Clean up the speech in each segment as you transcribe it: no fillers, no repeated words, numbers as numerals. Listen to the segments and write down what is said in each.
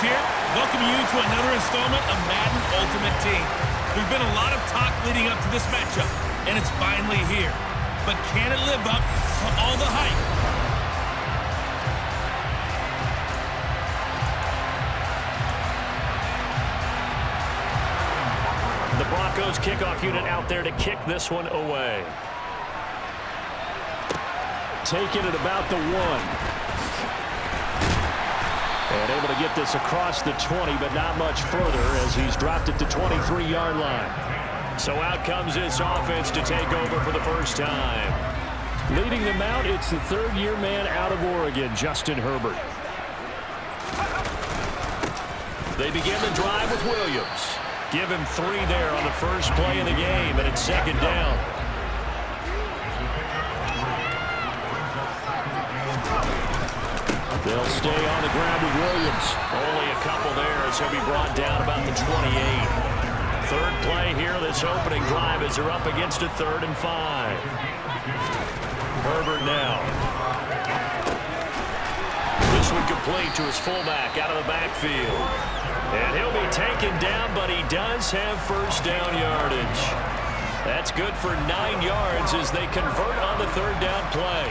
here, welcoming you to another installment of Madden Ultimate Team. There's been a lot of talk leading up to this matchup, and it's finally here. But can it live up to all the hype? The Broncos kickoff unit out there to kick this one away. Taking it about the 1. And able to get this across the 20, but not much further as he's dropped it to 23-yard line. So out comes this offense to take over for the first time. Leading them out, it's the third-year man out of Oregon, Justin Herbert. They begin the drive with Williams. Give him 3 there on the first play of the game, and it's second down. They'll stay on the ground with Williams. Only a couple there as he'll be brought down about the 28. Third play here, this opening drive as they're up against a 3rd and 5. Herbert now. This one complete to his fullback out of the backfield. And he'll be taken down, but he does have first down yardage. That's good for 9 yards as they convert on the 3rd down play.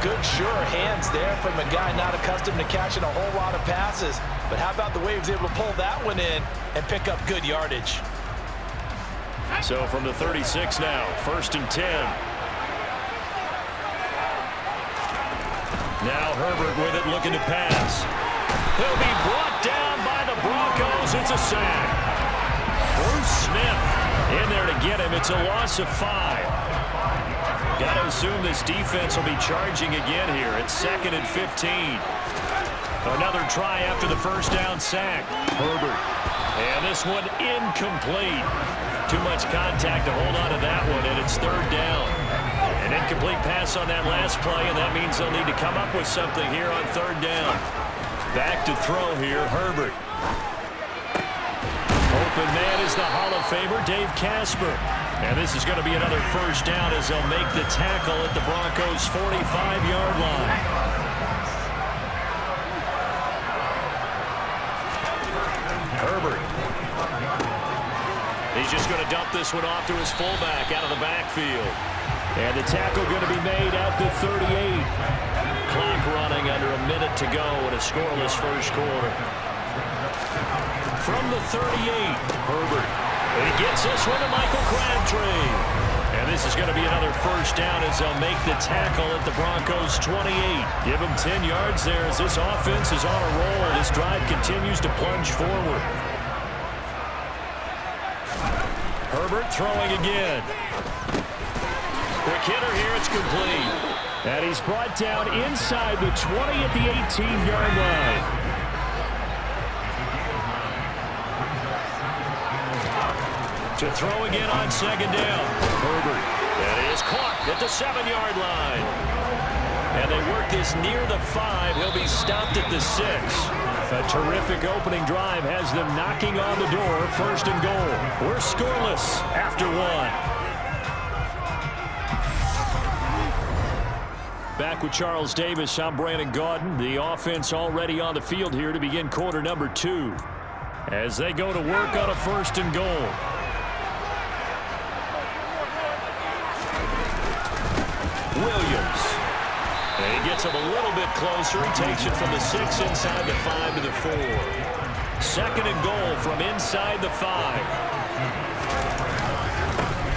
Good, sure hands there from a guy not accustomed to catching a whole lot of passes. But how about the way he was able to pull that one in and pick up good yardage? So from the 36 now, 1st and 10. Now Herbert with it, looking to pass. He'll be brought down by the Broncos. It's a sack. Bruce Smith in there to get him. It's a loss of 5. Got to assume this defense will be charging again here. It's 2nd and 15. Another try after the first down sack. Herbert. And this one incomplete. Too much contact to hold on to that one, and it's 3rd down. An incomplete pass on that last play, and that means they'll need to come up with something here on 3rd down. Back to throw here, Herbert. Open man is the Hall of Famer, Dave Casper. And this is going to be another first down as they'll make the tackle at the Broncos' 45-yard line. Herbert. He's just going to dump this one off to his fullback out of the backfield. And the tackle going to be made at the 38. Clock running under a minute to go in a scoreless first quarter. From the 38, Herbert. And he gets this one to Michael Crabtree. And this is going to be another first down as they'll make the tackle at the Broncos' 28. Give them 10 yards there as this offense is on a roll. This drive continues to plunge forward. Herbert throwing again. Quick hitter here, it's complete. And he's brought down inside the 20 at the 18-yard line. To throw again on 2nd down. Herbert. That is caught at the 7-yard line. And they work this near the 5. He'll be stopped at the 6. A terrific opening drive has them knocking on the door. 1st and goal. We're scoreless after 1. Back with Charles Davis, I'm Brandon Gaudin. The offense already on the field here to begin quarter number 2. As they go to work on a 1st and goal. Williams. And he gets him a little bit closer. He takes it from the 6 inside the 5 to the 4. 2nd and goal from inside the 5.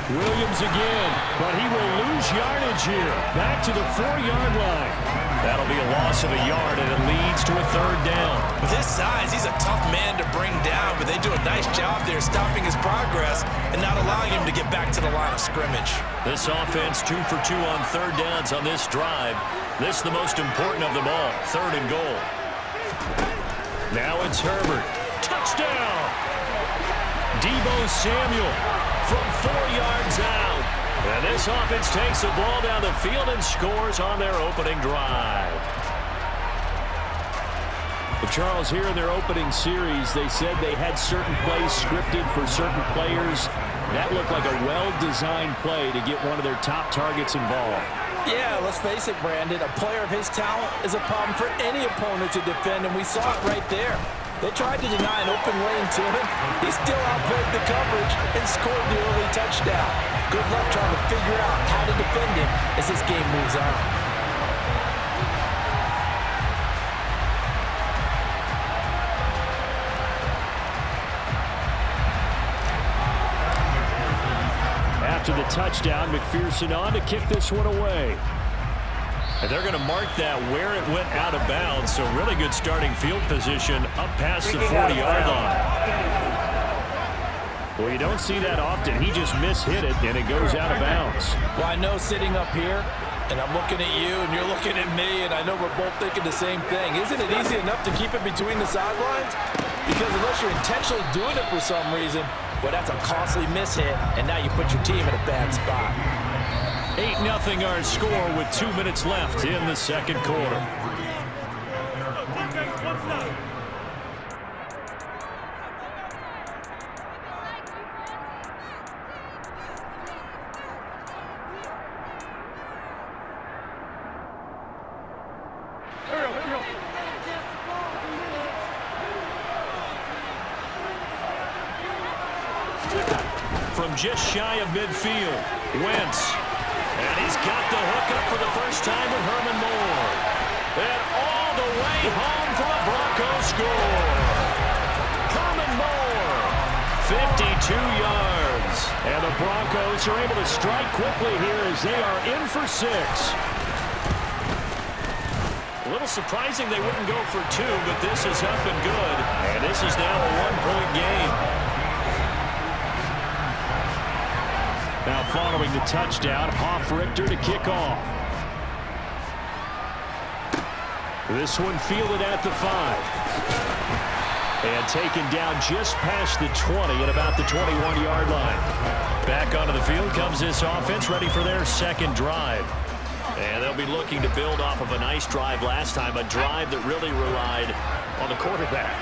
Williams again, but he will lose yardage here. Back to the 4-yard line. That'll be a loss of a yard, and it leads to a 3rd down. With his size, he's a tough man to bring down, but they do a nice job there stopping his progress and not allowing him to get back to the line of scrimmage. This offense 2 for 2 on 3rd downs on this drive. This the most important of them all, 3rd and goal. Now it's Herbert. Touchdown! Deebo Samuel from 4 yards out. And this offense takes the ball down the field and scores on their opening drive. But Charles, here in their opening series, they said they had certain plays scripted for certain players. That looked like a well-designed play to get one of their top targets involved. Yeah, let's face it, Brandon. A player of his talent is a problem for any opponent to defend, and we saw it right there. They tried to deny an open lane to him. He still outplayed the coverage and scored the early touchdown. Good luck trying to figure out how to defend him as this game moves on. After the touchdown, McPherson on to kick this one away. And they're going to mark that where it went out of bounds. So really good starting field position up past the 40-yard line. Well, you don't see that often. He just mishit it, and it goes out of bounds. Well, I know sitting up here, and I'm looking at you, and you're looking at me, and I know we're both thinking the same thing. Isn't it easy enough to keep it between the sidelines? Because unless you're intentionally doing it for some reason, well, that's a costly mishit, and now you put your team in a bad spot. 8-0 our score with 2 minutes left in the second quarter. From just shy of midfield, Wentz. And he's got the hook up for the first time with Herman Moore. And all the way home for a Broncos score. Herman Moore, 52 yards. And the Broncos are able to strike quickly here as they are in for 6. A little surprising they wouldn't go for 2, but this is up and good. And this is now a 1-point game. Now following the touchdown, Hoff-Richter to kick off. This one fielded at the 5. And taken down just past the 20 at about the 21-yard line. Back onto the field comes this offense, ready for their second drive. And they'll be looking to build off of a nice drive last time, a drive that really relied on the quarterback.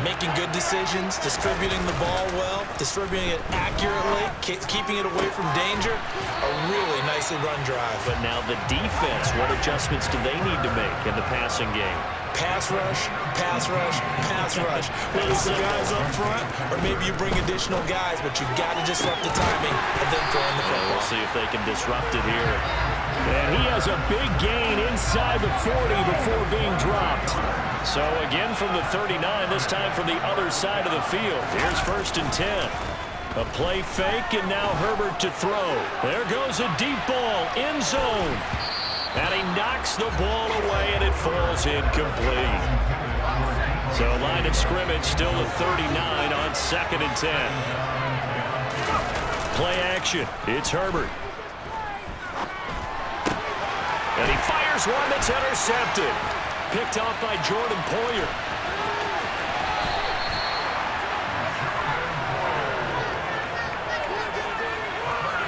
Making good decisions, distributing the ball well, distributing it accurately, keeping it away from danger. A really nicely run drive. But now the defense, what adjustments do they need to make in the passing game? Pass rush, pass rush, pass rush. Whether it's the guys up front or maybe you bring additional guys, but you've got to disrupt the timing and then throw in the football. We'll see if they can disrupt it here. And he has a big gain inside the 40 before being dropped. So again from the 39, this time from the other side of the field. Here's 1st and 10. A play fake, and now Herbert to throw. There goes a deep ball, end zone. And he knocks the ball away, and it falls incomplete. So line of scrimmage still at 39 on 2nd and 10. Play action. It's Herbert. And he fires one that's intercepted. Picked off by Jordan Poyer.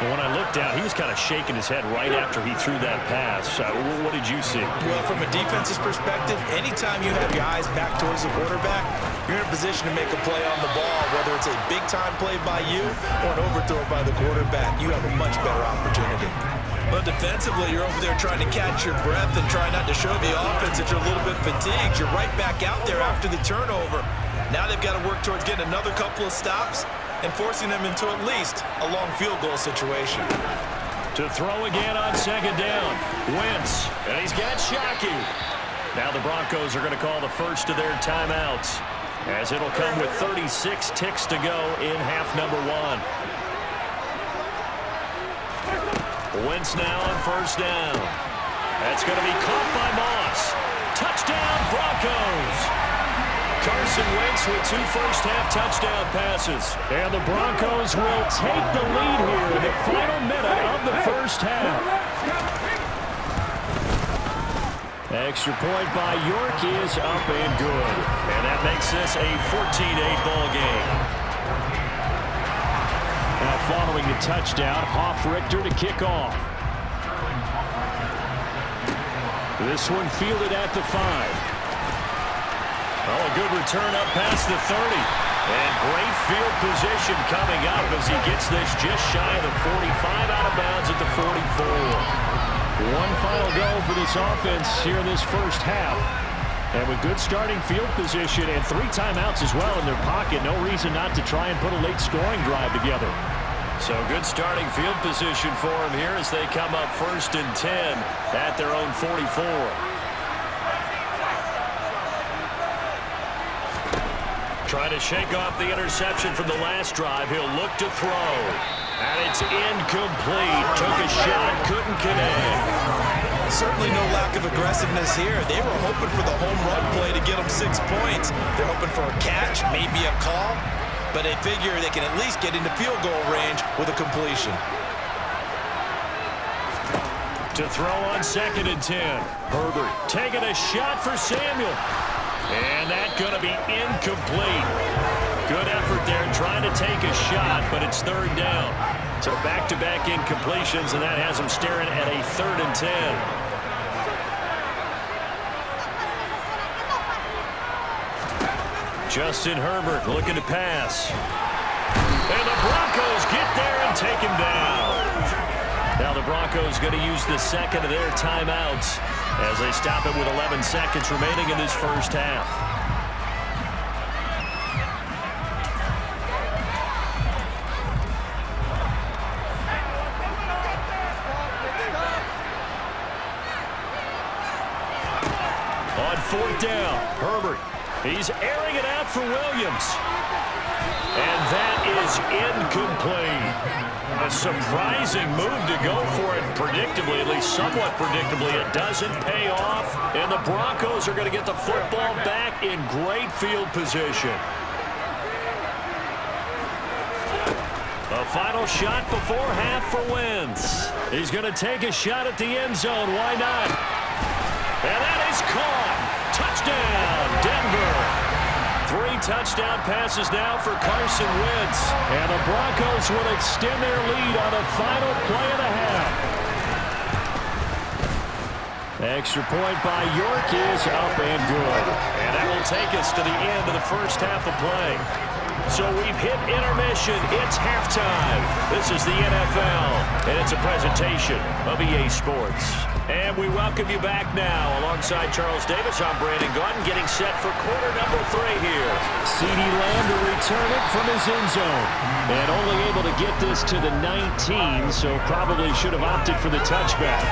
When I looked down, he was kind of shaking his head right after he threw that pass. What did you see? Well, from a defense's perspective, anytime you have your eyes back towards the quarterback, you're in a position to make a play on the ball, whether it's a big-time play by you or an overthrow by the quarterback. You have a much better opportunity. But defensively, you're over there trying to catch your breath and try not to show the offense that you're a little bit fatigued. You're right back out there after the turnover. Now they've got to work towards getting another couple of stops and forcing them into at least a long field goal situation. To throw again on 2nd down. Wentz, and he's got Shockey. Now the Broncos are going to call the first of their timeouts, as it'll come with 36 ticks to go in half number 1. Wentz now on 1st down. That's going to be caught by Moss. Touchdown, Broncos. Carson Wentz with 2 first-half touchdown passes. And the Broncos will take the lead here in the final minute of the first half. Extra point by York is up and good. And that makes this a 14-8 ball game. Now following the touchdown, Hoff-Richter to kick off. This one fielded at the 5. Oh, a good return up past the 30. And great field position coming up as he gets this just shy of the 45 out of bounds at the 44. One final go for this offense here in this first half. And with good starting field position and 3 timeouts as well in their pocket, no reason not to try and put a late scoring drive together. So good starting field position for them here as they come up 1st and 10 at their own 44. Trying to shake off the interception from the last drive. He'll look to throw. And it's incomplete. Took a shot, couldn't connect. Certainly no lack of aggressiveness here. They were hoping for the home run play to get them 6 points. They're hoping for a catch, maybe a call, but they figure they can at least get into field goal range with a completion. To throw on 2nd and 10. Herbert taking a shot for Samuel. And that's going to be incomplete. Good effort there trying to take a shot, but it's 3rd down. So back-to-back incompletions, and that has them staring at a 3rd and 10. Justin Herbert looking to pass. And the Broncos get there and take him down. Now the Broncos going to use the 2nd of their timeouts as they stop it with 11 seconds remaining in this first half. On 4th down, Herbert. He's airing it out for Williams. And that is incomplete. A surprising move to go for it predictably, at least somewhat predictably. It doesn't pay off, and the Broncos are going to get the football back in great field position. A final shot before half for Wentz. He's going to take a shot at the end zone. Why not? And that is caught. Touchdown, Denver. 3 touchdown passes now for Carson Wentz. And the Broncos will extend their lead on the final play of the half. Extra point by York is up and good. And that will take us to the end of the first half of play. So we've hit intermission. It's halftime. This is the NFL, and it's a presentation of EA Sports. And we welcome you back now. Alongside Charles Davis, I'm Brandon Gaudin, getting set for quarter number 3 here. CeeDee Lamb to return it from his end zone. And only able to get this to the 19, so probably should have opted for the touchback.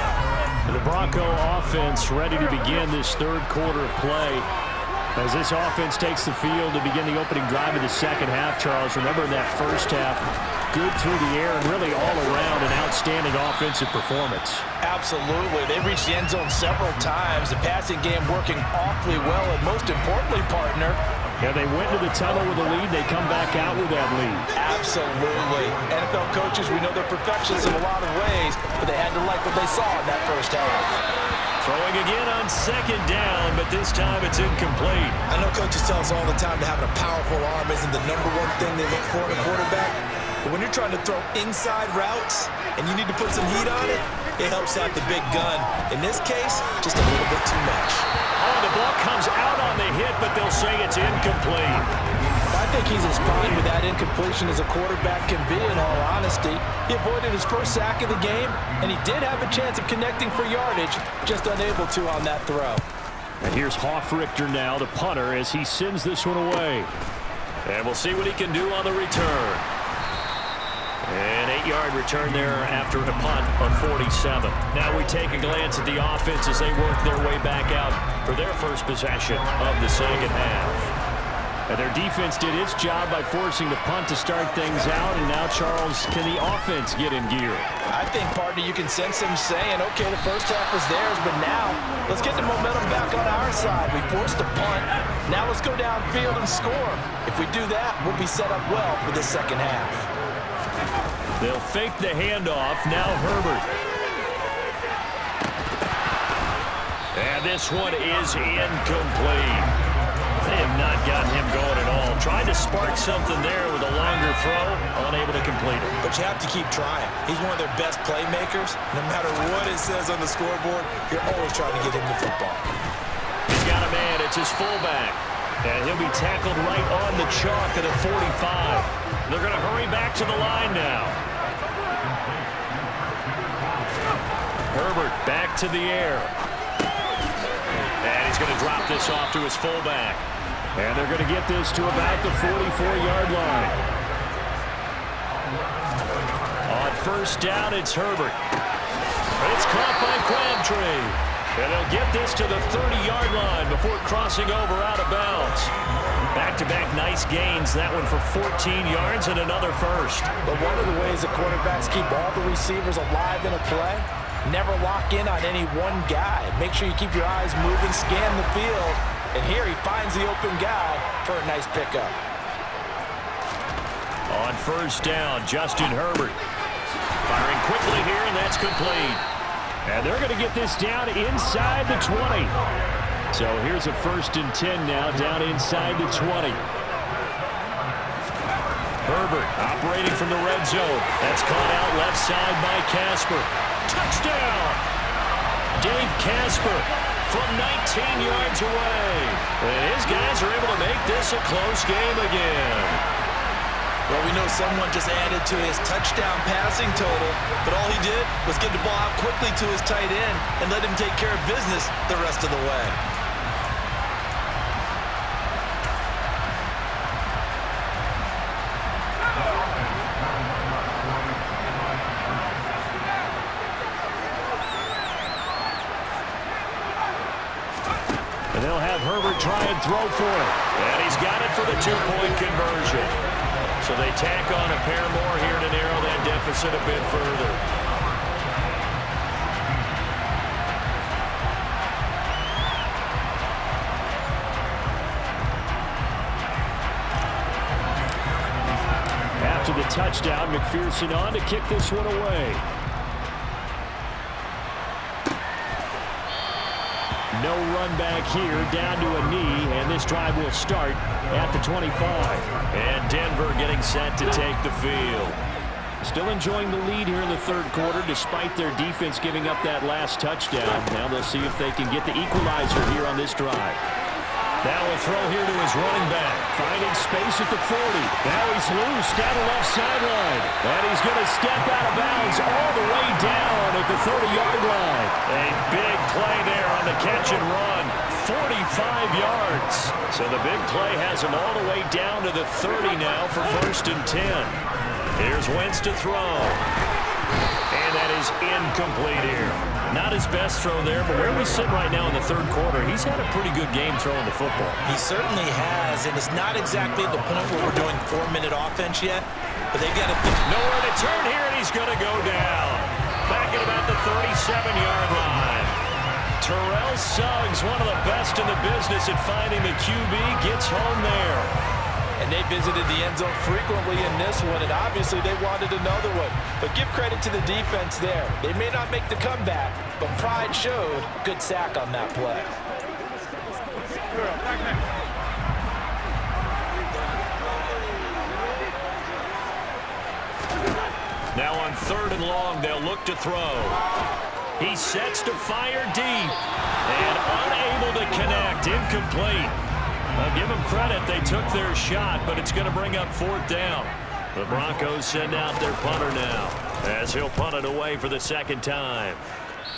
The Bronco offense ready to begin this 3rd quarter of play. As this offense takes the field to begin the opening drive of the second half, Charles, remember in that first half, good through the air and really all around an outstanding offensive performance. Absolutely. They reached the end zone several times. The passing game working awfully well, and most importantly, partner, yeah, they went to the tunnel with a lead. They come back out with that lead. Absolutely. NFL coaches, we know they're perfectionists in a lot of ways, but they had to like what they saw in that first half. Throwing again on 2nd down, but this time it's incomplete. I know coaches tell us all the time that having a powerful arm isn't the #1 thing they look for in a quarterback. But when you're trying to throw inside routes and you need to put some heat on it, it helps out the big gun. In this case, just a little bit too much. Oh, the ball comes out on the hit, but they'll say it's incomplete. I think he's as fine with that incompletion as a quarterback can be, in all honesty. He avoided his first sack of the game, and he did have a chance of connecting for yardage, just unable to on that throw. And here's Hofrichter now, the punter, as he sends this one away. And we'll see what he can do on the return. An 8-yard return there after a punt of 47. Now we take a glance at the offense as they work their way back out for their first possession of the second half. And their defense did its job by forcing the punt to start things out. And now, Charles, can the offense get in gear? I think, partner, you can sense them saying, okay, the first half was theirs, but now let's get the momentum back on our side. We forced a punt. Now let's go downfield and score. If we do that, we'll be set up well for the second half. They'll fake the handoff. Now Herbert. And this one is incomplete. They have not gotten him going at all. Tried to spark something there with a longer throw, unable to complete it. But you have to keep trying. He's one of their best playmakers. No matter what it says on the scoreboard, you're always trying to get him the football. He's got a man. It's his fullback. And he'll be tackled right on the chalk at a 45. They're going to hurry back to the line now. Herbert back to the air. And he's going to drop this off to his fullback. And they're going to get this to about the 44-yard line. On first down, it's Herbert. It's caught by Crabtree. And they'll get this to the 30-yard line before crossing over out of bounds. Back-to-back nice gains. That one for 14 yards and another first. But one of the ways the quarterbacks keep all the receivers alive in a play, never lock in on any one guy. Make sure you keep your eyes moving, scan the field. And here he finds the open guy for a nice pickup. On first down, Justin Herbert. Firing quickly here, and that's complete. And they're going to get this down inside the 20. So here's a 1st and 10 now, down inside the 20. Herbert operating from the red zone. That's caught out left side by Casper. Touchdown! Dave Casper from 19 yards away. And his guys are able to make this a close game again. Well, we know someone just added to his touchdown passing total, but all he did was get the ball out quickly to his tight end and let him take care of business the rest of the way. And they'll have Herbert try and throw for it. And he's got it for the 2-point conversion. So they tack on a pair more here to narrow that deficit a bit further. After the touchdown, McPherson on to kick this one away. No run back here, down to a knee, and this drive will start at the 25. And Denver getting set to take the field. Still enjoying the lead here in the third quarter, despite their defense giving up that last touchdown. Now they'll see if they can get the equalizer here on this drive. Now a throw here to his running back. Finding space at the 40. Now he's loose down the left sideline. And he's going to step out of bounds all the way down at the 30-yard line. A big play there on the catch and run. 45 yards. So the big play has him all the way down to the 30 now for 1st and 10. Here's Wentz to throw. And that is incomplete here. Not his best throw there, but where we sit right now in the third quarter, he's had a pretty good game throwing the football. He certainly has, and it's not exactly at the point where we're doing 4-minute offense yet, but they've got to think. Nowhere to turn here, and he's going to go down. Back at about the 37-yard line. Terrell Suggs, one of the best in the business at finding the QB, gets home there. And they visited the end zone frequently in this one, and obviously they wanted another one. But give credit to the defense there. They may not make the comeback, but pride showed. Good sack on that play. Now on 3rd and long, they'll look to throw. He sets to fire deep and unable to connect. Incomplete. I'll give them credit. They took their shot, but it's going to bring up 4th down. The Broncos send out their punter now as he'll punt it away for the 2nd time.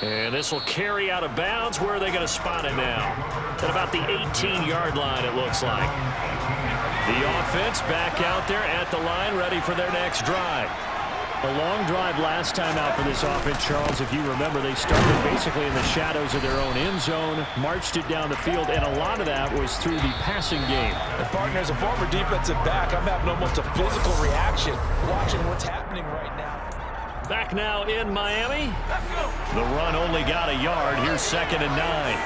And this will carry out of bounds. Where are they going to spot it now? At about the 18-yard line, it looks like. The offense back out there at the line, ready for their next drive. A long drive last time out for this offense, Charles. If you remember, they started basically in the shadows of their own end zone, marched it down the field, and a lot of that was through the passing game. And partner, as a former defensive back, I'm having almost a physical reaction watching what's happening right now. Back now in Miami. The run only got a yard. Here's 2nd and 9.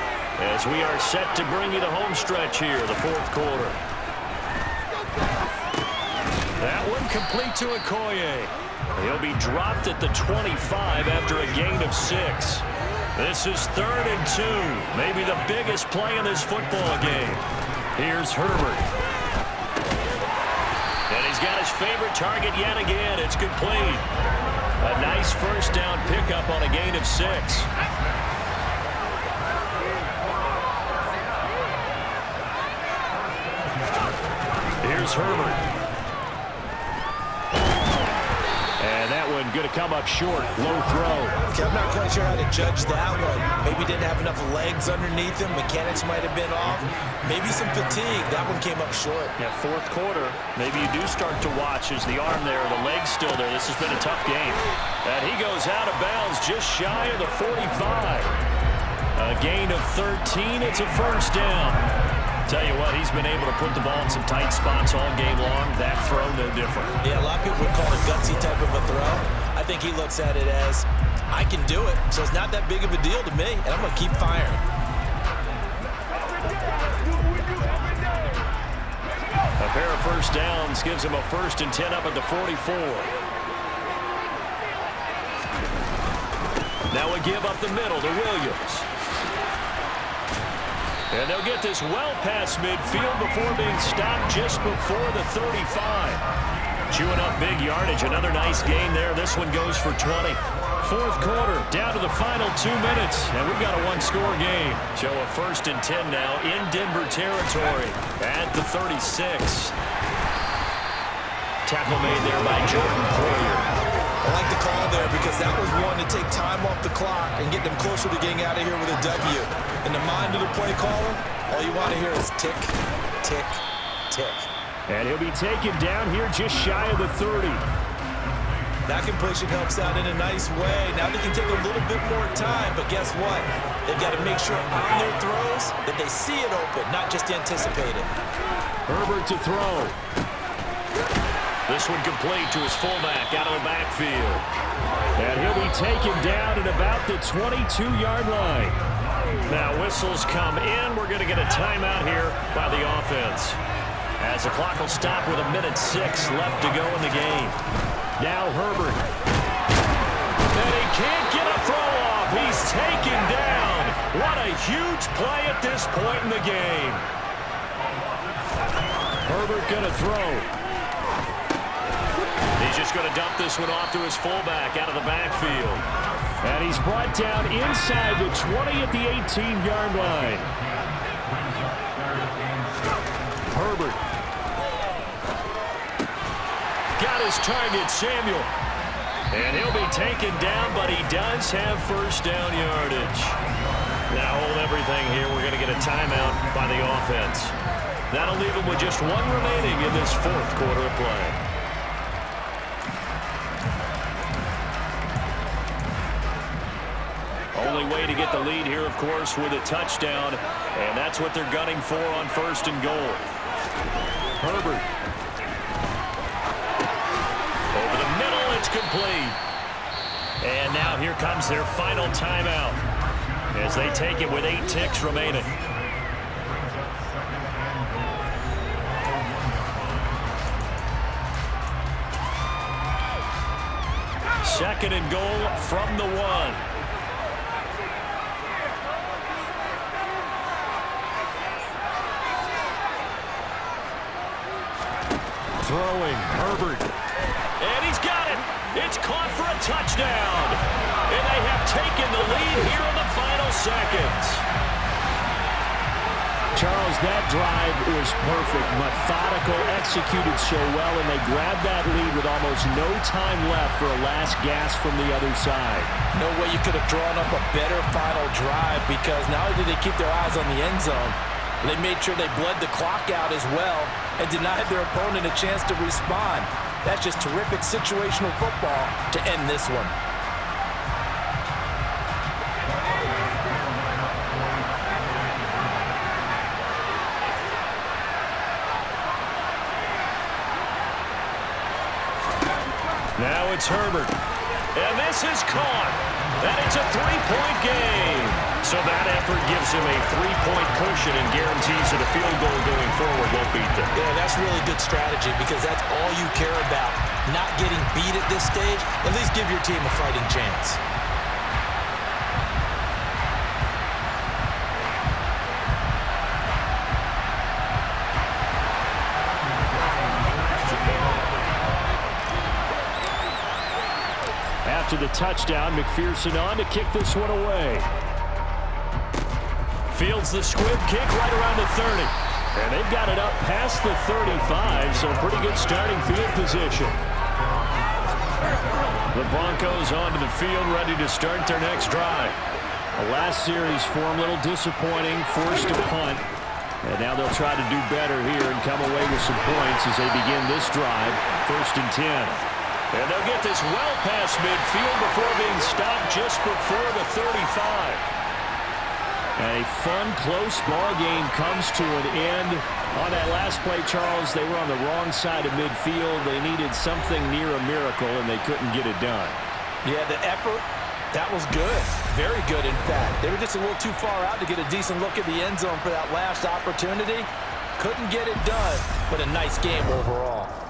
As we are set to bring you the home stretch here, the 4th quarter. That one complete to Okoye. He'll be dropped at the 25 after a gain of 6. This is 3rd and 2. Maybe the biggest play in this football game. Here's Herbert. And he's got his favorite target yet again. It's complete. A nice 1st down pickup on a gain of 6. Here's Herbert. And that one going to come up short. Low throw. Okay, I'm not quite sure how to judge that one. Maybe didn't have enough legs underneath him. Mechanics might have been off. Maybe some fatigue. That one came up short. Yeah, fourth quarter. Maybe you do start to watch as the arm there, the leg's still there. This has been a tough game. And he goes out of bounds just shy of the 45. A gain of 13. It's a first down. Tell you what, he's been able to put the ball in some tight spots all game long. That throw, no different. Yeah, a lot of people would call it gutsy type of a throw. I think he looks at it as, I can do it, so it's not that big of a deal to me, and I'm going to keep firing. A pair of first downs gives him a 1st and 10 up at the 44. Now a give up the middle to Williams. And they'll get this well past midfield before being stopped just before the 35. Chewing up big yardage. Another nice gain there. This one goes for 20. Fourth quarter, down to the final 2 minutes, and we've got a one-score game. So a 1st and 10 now in Denver territory at the 36. Tackle made there by Jordan Poyer. I like the call there because that was one to take time off the clock and get them closer to getting out of here with a W. In the mind of the play caller, all you want to hear is tick, tick, tick. And he'll be taken down here just shy of the 30. That completion helps out in a nice way. Now they can take a little bit more time, but guess what? They've got to make sure on their throws that they see it open, not just anticipate it. Herbert to throw. This one complete to his fullback out of the backfield. And he'll be taken down at about the 22-yard line. Now whistles come in. We're going to get a timeout here by the offense. As the clock will stop with 1:06 left to go in the game. Now Herbert. And he can't get a throw off. He's taken down. What a huge play at this point in the game. Herbert going to throw. He's just going to dump this one off to his fullback out of the backfield. And he's brought down inside the 20 at the 18-yard line. Herbert. Got his target, Samuel. And he'll be taken down, but he does have first down yardage. Now hold everything here. We're going to get a timeout by the offense. That'll leave him with just one remaining in this fourth quarter of play. Only way to get the lead here, of course, with a touchdown, and that's what they're gunning for on 1st and goal. Herbert. Over the middle, it's complete. And now here comes their final timeout as they take it with 8 ticks remaining. Second and goal from the 1. Throwing, Herbert. And he's got it. It's caught for a touchdown. And they have taken the lead here in the final seconds. Charles, that drive was perfect. Methodical, executed so well, and they grabbed that lead with almost no time left for a last gasp from the other side. No way you could have drawn up a better final drive because not only did they keep their eyes on the end zone, they made sure they bled the clock out as well and denied their opponent a chance to respond. That's just terrific situational football to end this one. Now it's Herbert. And this is caught. And it's a 3-point game. So that effort gives him a 3-point cushion and guarantees that a field goal going forward won't beat them. Yeah, that's really good strategy because that's all you care about. Not getting beat at this stage. At least give your team a fighting chance. After the touchdown, McPherson on to kick this one away. Fields the squib kick right around the 30. And they've got it up past the 35, so pretty good starting field position. The Broncos onto the field, ready to start their next drive. The last series for them, a little disappointing, forced to punt. And now they'll try to do better here and come away with some points as they begin this drive, 1st and 10. And they'll get this well past midfield before being stopped just before the 35. A fun, close ball game comes to an end. On that last play, Charles, they were on the wrong side of midfield. They needed something near a miracle, and they couldn't get it done. Yeah, the effort, that was good. Very good, in fact. They were just a little too far out to get a decent look at the end zone for that last opportunity. Couldn't get it done, but a nice game overall.